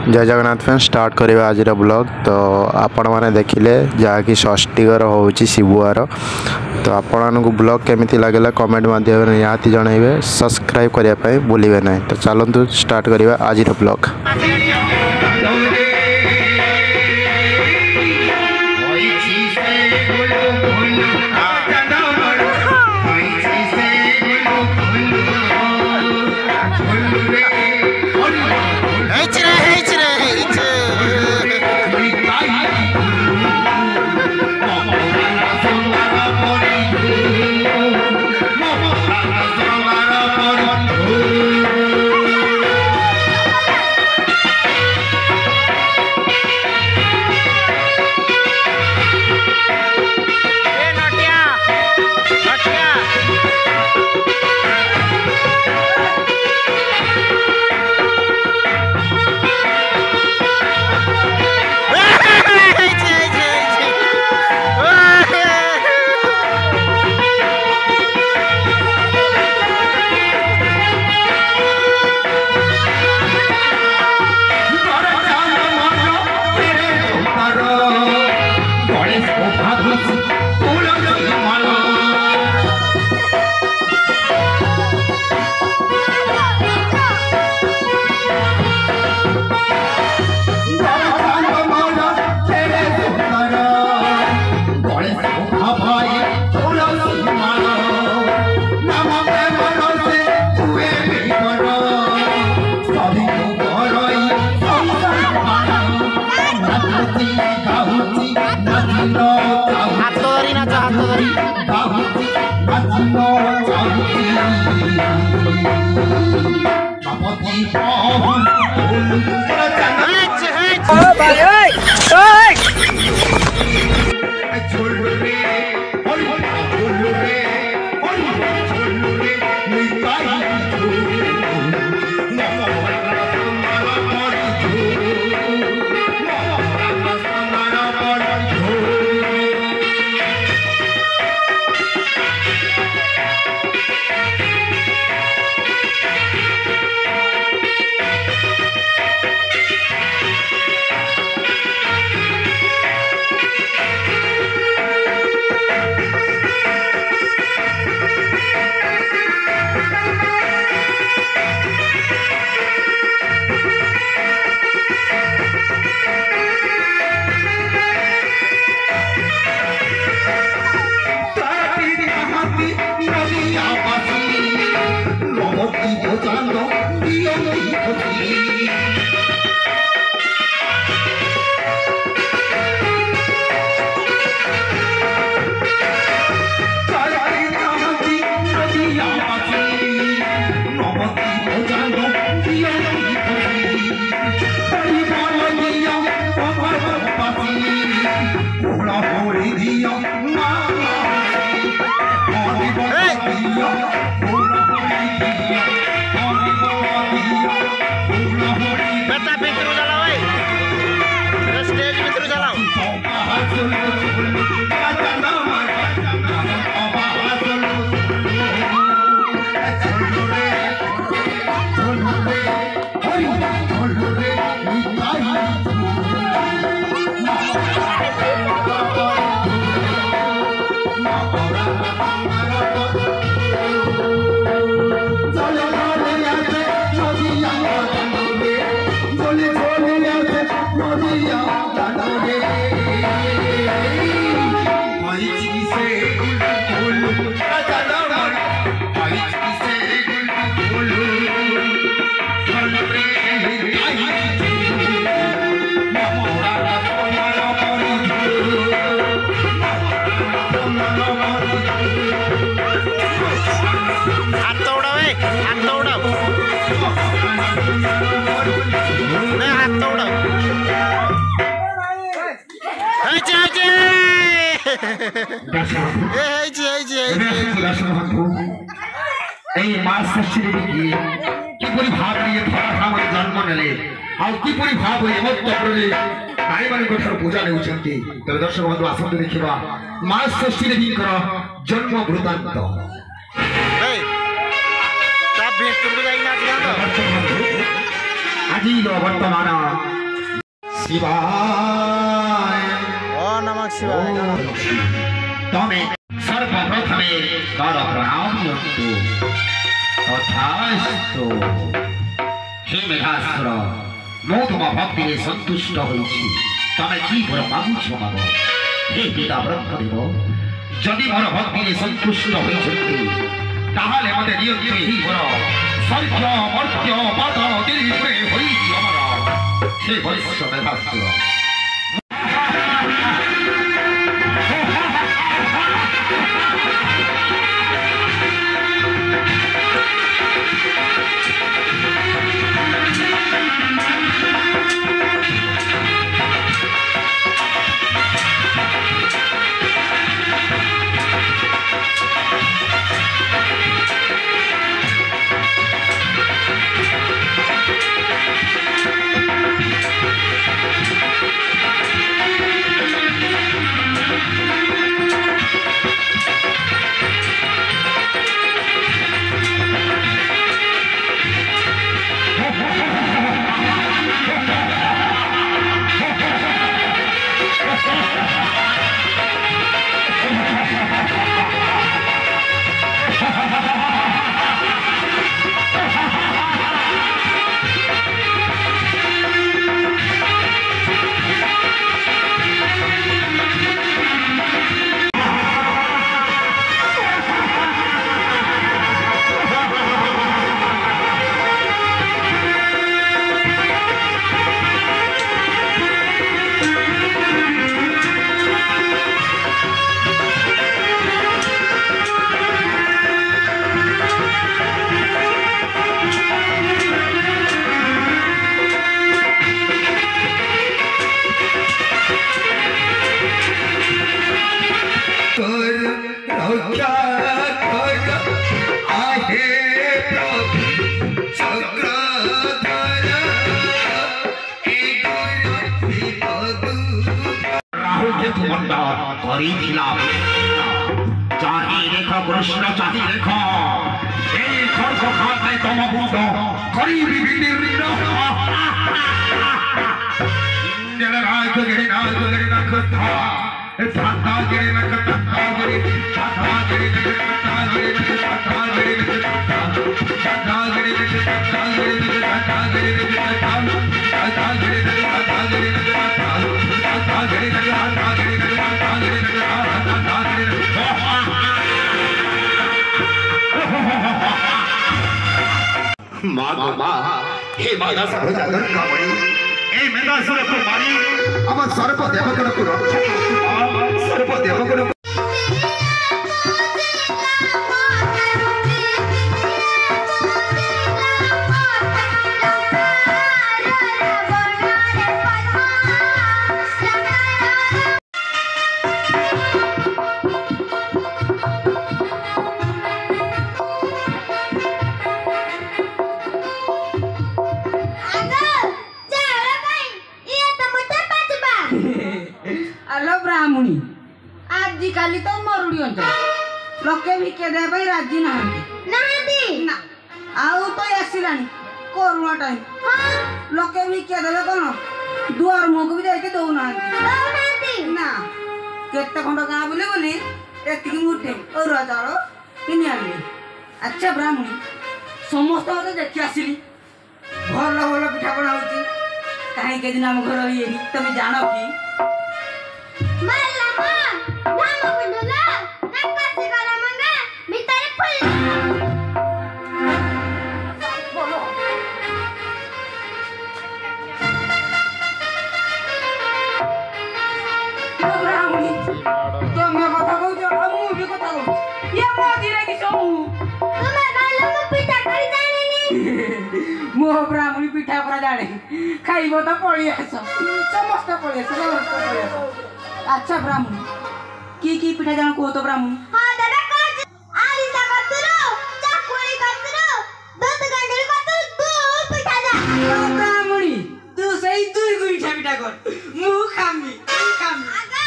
जय Jagannath friends start करिबा आज ब्लॉग। तो आपण मैंने देखिले जहाँकि षष्ठीकर होची शिबुआर। तो आपण को ब्लॉग केमिति लागला कमेंट माध्यम निहाती जनइबे, सब्सक्राइब करिया पई भूलिबे नहीं। तो चलंतु स्टार्ट करिबा आज ब्लॉग। पूजा नहीं दर्शक बंधु आसत देखा माँ षष्ठी देवी जन्म वृत्तांत আজি বর্তমান শিবায় ও নমঃ শিবায় তমে সর্বপ্রথমে কর প্রণাম দিয়ন্তু তথাস্তু। হে মেঘাসুর ମୁଁ ତୁମ ଭକ୍ତିରେ ସନ୍ତୁଷ୍ଟ ହୋଇଛି। ତମେ କି ବର ମାଗୁଛ ମାଗ। ହେ ପିତା ବ୍ରହ୍ମଦେବ ଯଦି ମୋର ଭକ୍ତିରେ ସନ୍ତୁଷ୍ଟ ହୋଇଛନ୍ତି ତାହେଲେ ମୋତେ ଦିଅନ୍ତୁ ଏହି ବର। ସ୍ୱର୍ଗ ମର୍ତ୍ୟ ପାତାଳ ଦିଲ୍ଲୀରେ ହୋଇଛି ଅମର। ହେ ବୈଶ୍ୟ ମେଘାସୁର কৃষ্ণ চাহি রেখ এই খড়গ খাতে তম বুধ করিবি বিনির্ণ রাজ গিরি নাজ গিরি নখ ধাতা গিরি নখ ধাতা গিরি ধাতা গিরি নখ ধাতা গিরি নখ ধাতা গিরি নখ ধাতা গিরি নখ ধাতা গিরি নখ ধাতা গিরি নখ ধাতা গিরি নখ ধাতা গিরি নখ ধাতা গিরি নখ ধাতা গিরি নখ ধাতা গিরি নখ ধাতা গিরি নখ माँ हे माता सर्वजागरण का मणि ए मेघासुर को मारी अब सर्प देवगण को रक्षा सर्प देवगण आजिकाली तो मरुड़ी अंचल लोके भिके देबे राजी नहांती ना आउ तो आसिलानी कोरोना टाइम लोके भिके देबे कोन दुआर मुख भी जाके दउ नहांती ना केते खंड गाँ बुली बुली एतिकी मुठे अरुआ चाउल किनि आनली। अच्छा ब्राह्मणी समस्त मते देखि आसिली भल भल पिठा बना होची काहे के दिन हम घर येनी तमे जानो की मोह ब्राह्मणी पिठा परा जाने खाइब तो पड़ी आस समस्त पड़ी आस समस्त पड़ी आस। अच्छा ब्राह्मणी की पिठा जान कहो तो ब्राह्मणी हां दादा कर आलिसा करतरो चकुली करतरो दूध गंडली करतरो दो पिठा जा ब्राह्मणी तू सही दुई पिठा कर मु खामी आगा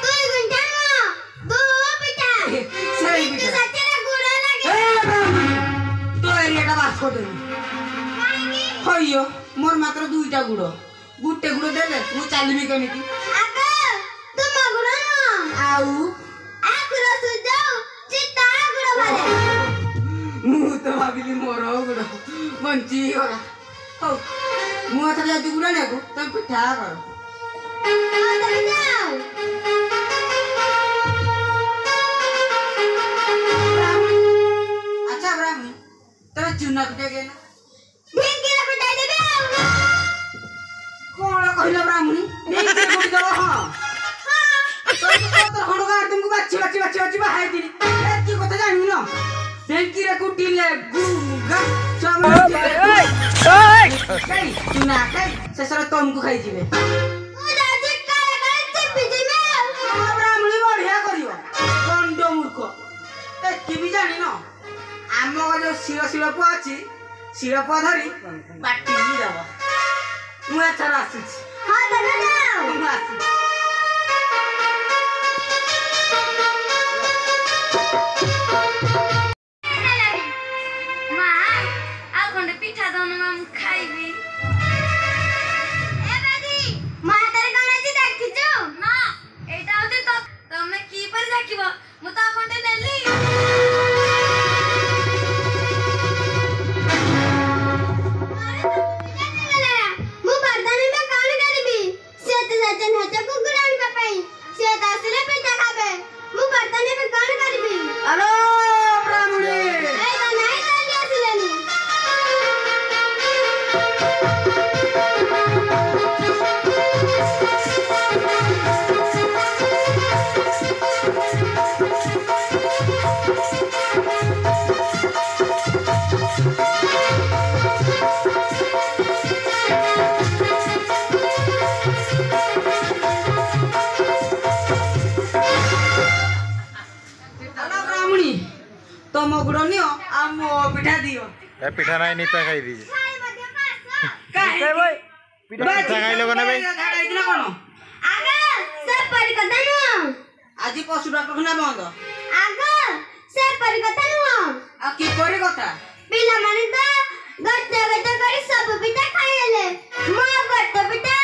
दुई गुंठा दो पिठा सही पिठा सच्चे गुड़ा लागे ए ब्राह्मणी तो एरिया का बात को दे हइयो मोर गुड़ गुटे गुड़ देले मु चलबी केमिति आगे तुम गुड़ न आउ आगुड़ सुजाऊ चिता गुड़ भले मु तो भाबिली मोर गुड़ बंची गला हो मु एथर जाती गुड़ नेको तम पिठा कर तब जाओ अच्छा ब्राह्मण तबे चुना पिठा के ना ढेंकी रे पिटाई देबे कोण कहिला ब्राह्मणी ढेंकी रे दो हां तो हणगा तुमको बाची बाहाई दिली एती কথা জানি না ढेंकी रे कुटिले गुगा चुना चुना खाई शेषर तुमको खाई जिवे तू जाजी काले काले चिपी जिमे ब्राह्मणी बढिया करियो गंड मूर्ख एती भी जानि न आम जो शिरप अछि शिरप धरी बाटी दब मु एथर आसुछि हां तब जाओ मु आसुछि पिठा दोनों हम खाइबी ए बादी मां तारे कोन अछि देखिछु ना एटा होते तो तमे की पर देखिबो मु तो कोनटे नेली मु बर्दानी में कान करबी सेत सजन हते कुकुरान पपई सेत असले पिठा खाबे मु बर्दानी में कान करबी हेलो ब्राह्मणी ए तो नहीं चली आसिलेनी हेलो ब्राह्मणी तुम गुड़ नियो आ मो पिठा दियो ए पिठा नहीं नीता खाई दी काहे पिठा खाइलो कोन बे झाड़ाई दिना कोन आगे से परिकथा नु आज पशु डाक्टरखाना बंद आगे से परिकथा नु आ की करे कथा पिला माने तो गट्टे गट्टे करी सब पिठा खाइले मो गट्टे पिठा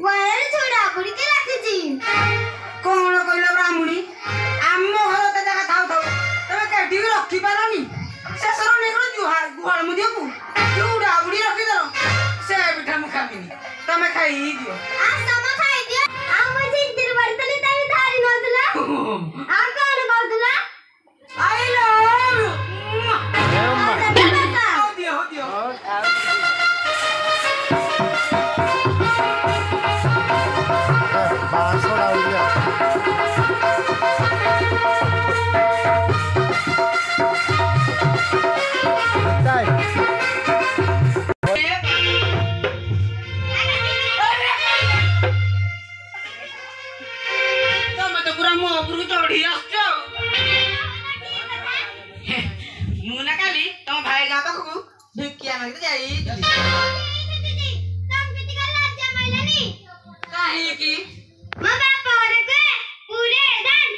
गोरे छोड़ा पड़ी के रखिछी कोन कहलो ब्राह्मणी आम घर त जगह थाउ थाउ तबे केटी रखी पारनी शेषर नै गुहाल गुहाल मुदियो को उड़ा उड़ी रखी दरो से पिठा मु खाबिनी तमे खाई दियो आ सम खाइ दियो आ मजे इंतिर बर्तली ताई धारी नदला आ कोन कहतला आई लव यू बता हो दियो तमे तो पूरा मो उपरु चढ़ी आछो मु ना काली तम भाई गा पाखु भिकिया मागते जाई तुम किती का लज्जा माइलानी काहे की मो बाप वरके उरे धान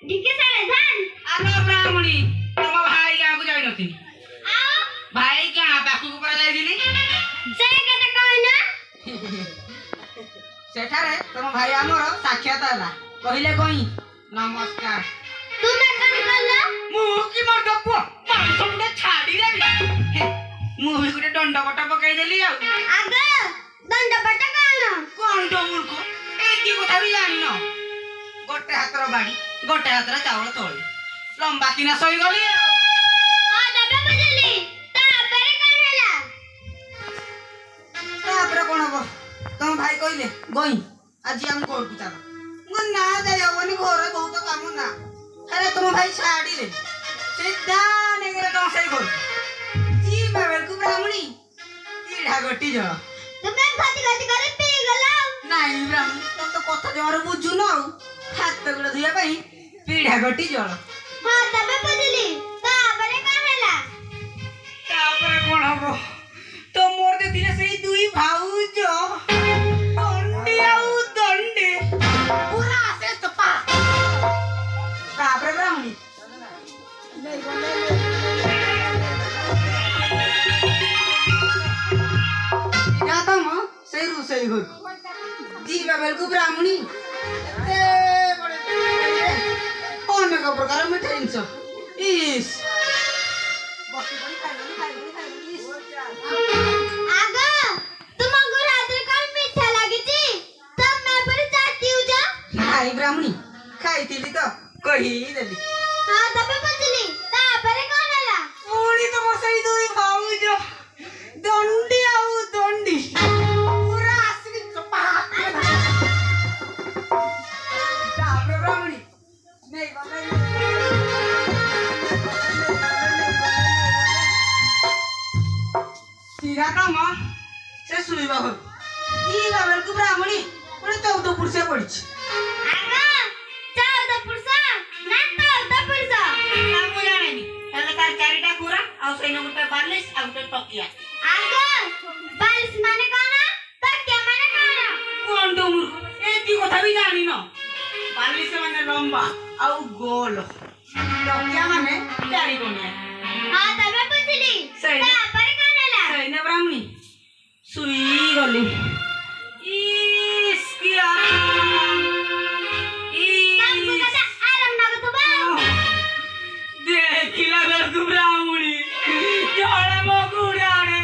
ढिके सारे धान आलो ब्राह्मणी तम भाई गा को जाई नथि आओ भाई क्या पाखु को परा जाई दिली से केते कहना सेठारे तम भाई हमर साक्षात हला कहिले कहि नमस्कार तुमे कन कला मु की मर गप्पो मांसमुडे छाडी देबी मु भी गुटे दंड बटा पकाई देली आ आगे दंड पट कौन कोन तो मूर्ख ए की কথা भी जानि न गोटे हातर बाड़ी गोटे हातर चावल तोली लंबा किना सही गली हां दबे बजली तापरे कौन होला तापर कोन हबो तम भाई कहिले गई आज हम कोर पिता मन ना जाय हबनी घरे बहुत काम ना अरे तुम भाई छाड़ी ले सीधा नेगरे तो सही कर जी बाबेल को ब्राह्मणी कीड़ा गटी जा तुमे खाती खाती करे पी गला नहीं ब्राह्मणी तुम तो कथा जमार बुझु न हाथ गुड़ धुया पई पीड़ा गटी जळ हां दबे बजली तापरे कौन होला तापर कोन हबो तो मोर दे दिले सेई दुई भाउज दंडी आउ दंडी पूरा से चपा तापर ब्राह्मणी या तो ରୋଷେଇ ଘରକୁ ଯିବା ବେଳକୁ ବ୍ରାହ୍ମଣୀ ଏତେ ଅନେକ ପ୍ରକାର ମିଠା ଜିନିଷ ଇସ୍ ବସି ପଡ଼ି ଖାଇବନି ଇସ୍ ଆଗ ତୁମକୁ ରାତିରେ କଣ ମିଠା ଲାଗିଛି ତମେ ପରେ ଚାଟିଉଛ ଖାଇ ବ୍ରାହ୍ମଣୀ ଖାଇଥିଲି ତ କହିଦେଲି ହଁ ତମେ ବୁଝିଲି ତାପରେ କଣ ହେଲା ପୁଣି ତମ ସେଇ ଦୁଇ ଭାଉଜ ଦଣ୍ଡି ଆଉ ଦଣ୍ଡି ପୁରା ଆସିକି ଚପା ତାପରେ ବ୍ରାହ୍ମଣୀ ସିଧା କାମ ସେ ଶୋଇବା ଘର ଯିବା ବେଳକୁ ବ୍ରାହ୍ମଣୀ ପୁଣି 14 ପୁରୁଷ ପଡ଼ିଛି ଆଗ 14 ପୁରୁଷ ନା 14 ପୁରୁଷ ମୁଁ ଜାଣିନି ହେଲେ ତାର 4ଟା କୁରା ଆଉ ସେଇନ ଗୋଟେ ବାଲିଶ ଆଉ ଗୋଟେ ତକିଆ ଆଗ ବାଲିଶ ମାନେ କଣ ତକିଆ ମାନେ କଣ କଣ ତମର ଏତି କଥା ବି ଜାଣିନ ବାଲିଶ ମାନେ ଲମ୍ବା ଆଉ ଗୋଲ ତକିଆ ମାନେ ଚାରି କୋଣିଆ ହଁ ତମେ ବୁଝିଲି ତାପରେ କଣ ହେଲା ସେଇନେ ବ୍ରାହ୍ମଣୀ ଶୁଇ ଗଲି ଇସ୍ କି ତମକୁ କଥା ଆରାମ ଲାଗୁଥିବ ଦେଖିଲା ବେଳକୁ ବ୍ରାହ୍ମଣୀ ଜଣେ ମୋ ଗୁଡେ ଆଡେ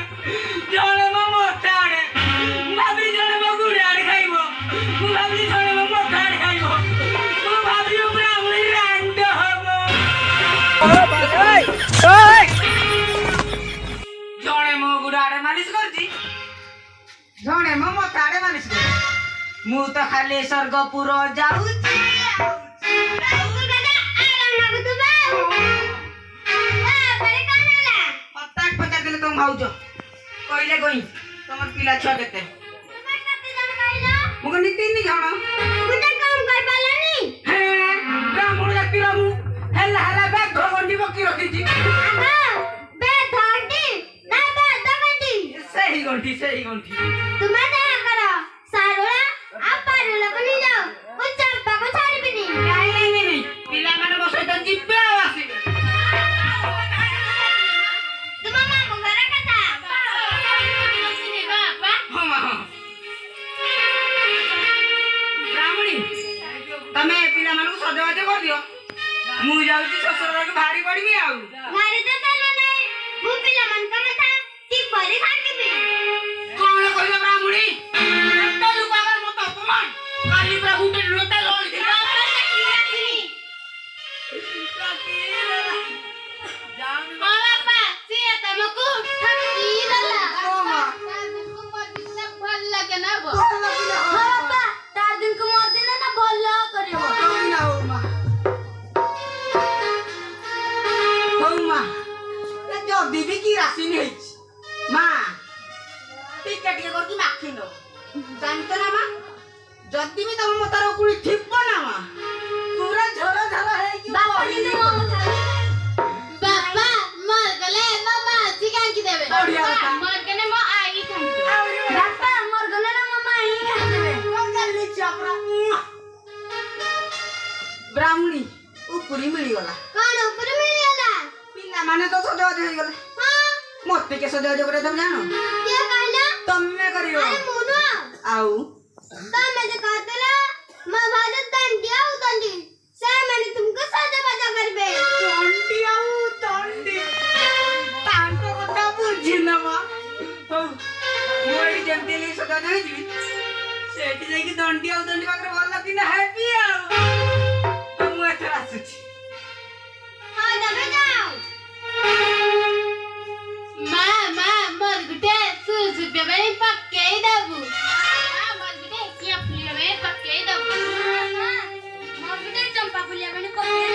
ଜଣେ ମୋ ମୋଟା ଆଡେ ମୁଁ ଭାବିଲି ଜଣେ ମୋ ଗୁଡେ ଆଡେ ଖାଇବ ମୁଁ ଭାବିଲି ଜଣେ ମୋ ମୋଟା ଆଡେ ଖାଇବ ମୁଁ ଭାବିଲି ବ୍ରାହ୍ମଣୀ ରାଣ୍ଡ ହବ ଜଣେ ମୋ ଗୁଡେ ଆଡେ ମାଲିସ କରୁଛି ଜଣେ ମୋ ମୋଟା ଆଡେ ମାଲିସ କରୁଛି ମୁଁ ତ ଖାଲି ସ୍ୱର୍ଗପୁର ଯାଉଛି ତମକୁ କଥା ଆରାମ ଲାଗୁଥିବ ତାପରେ କଣ ହେଲା ହଠାତ୍ ପଚାରିଦେଲେ ତମ ଭାଉଜ କହିଲେ କହି ତମର ପିଲା ଛୁଆ କେତେ ତୁମେ କେତେ ଜଣ କହିଲ ମୁଁ କହିଲି 3 ଜଣ ଗୋଟେ କମ କରିପାରିଲନି ବ୍ରାହ୍ମଣ ଜାତିର ମୁଁ ହେଲା ବ୍ୟାଗ ଗଣ୍ଡି ପକି ରଖିଛି ଆଗ ବେଧଣ୍ଡି ନା ବେଧଗଣ୍ଡି ସେଇ ଗଣ୍ଠି ତୁମେ ଦୟା କର ସାରୁଳା ଆଉ ପାରୁଲାକୁ ନେଇଯାଅ ମୁଁ ଚମ୍ପାକୁ ଛାଡ଼ିବିନି ନାଇଁ ପିଲାମାନେ ମୋ ସହିତ ଯିବେ ଆଉ ଆସିବେ ତୁମ ମାମୁଁ ଘର କଥା ହଁ ମା ହଁ ବ୍ରାହ୍ମଣୀ ତମେ ପିଲାମାନଙ୍କୁ ସଜବାଜ କରିଦିଅ ମୁଁ ଯାଉଛି ଶ୍ୱଶୁରକୁ ଭାରି ପଡିବି ଆଉ ଘରେ ତ ଚାଲ ନାହିଁ ମୁଁ ପିଲାମାନଙ୍କ କଥା କିପରି ଭାଙ୍ଗିବି କଣ କହିଲ ବ୍ରାହ୍ମଣୀ ଏତେ ଲୋକ ଆଗରେ ମତେ ଅପମାନ କାଲି ପୁରା ଗୋଟେ ଲୋଟା ଲଳିଥିଲା ହଁ ବାପା ସିଏ ତମକୁ ଠକିଦେଲା ଭଲ ଲାଗେ ନା ହଁ ବାପା ତା ଦିନକୁ ମୋ ଦିନ ନା ଭଲ କରିବ ଯଦି ବି କି ରାଶିନି ହେଇଛି ମା ଟିକେ କରିକି ମାଖି ନବ ଜାଣିଛ ନା ମା ଯଦି ବି ତମ ମତାର କୁଳି ଥିବ ନା ମା ପୁରା ଝର ହେଇକି ବାପା ମର ଗଲେ ମୋ ମାସି କାହିଁକି ଦେବେ ବଢିଆ କଥା। ମର ଗଲେ ମୋ ଆଈ କାହିଁକି ବାପା ମର ଗଲେ ନା ମୋ ମାଈ କାହିଁକି ଦେବେ ବ୍ରାହ୍ମଣୀ ଉପରି ମିଳିଗଲା କଣ ଉପରେ ମିଳିଗଲା ପିଲାମାନେ ତ ସଜବାଜ ହେଇଗଲେ ହଁ ମତେ କେ ସଜବାଜ করে ତମେ ଜାଣ କିଏ କହିଲ ତମେ କରିବ ଆରେ ମୁଁ ନୁହଁ ଆଉ ତମେ ଯେ କହିଥିଲ ମୋ ଭାଉଜ ଦଣ୍ଡି ଆଉ ଦଣ୍ଡି ସେମାନେ ତୁମକୁ ସଜବାଜ କରିବେ ଦଣ୍ଡି ଆଉ ଦଣ୍ଡି ତାଙ୍କ କଥା ବୁଝିନ ମା ହଉ ମୁଁ ଏଠି ଯେମିତି ହେଲେ ସଜବାଜ ହେଇଯିବି ସେଠି ଯାଇକି ଦଣ୍ଡି ଆଉ ଦଣ୍ଡି ପାଖରେ ଭଲ କିନା ହେବି ଆଉ ତ ମୁଁ ଏଥର ଆସୁଛି ହଁ ତମେ ଯାଅ ମା ମୋର ଗୋଟେ ସୁସୁପିଆ ପାଇଁ ପକେଇ ଦବୁ ମୋର ଗୋଟେ ଚମ୍ପା ଫୁଲିଆ ପାଇଁ ପକେଇ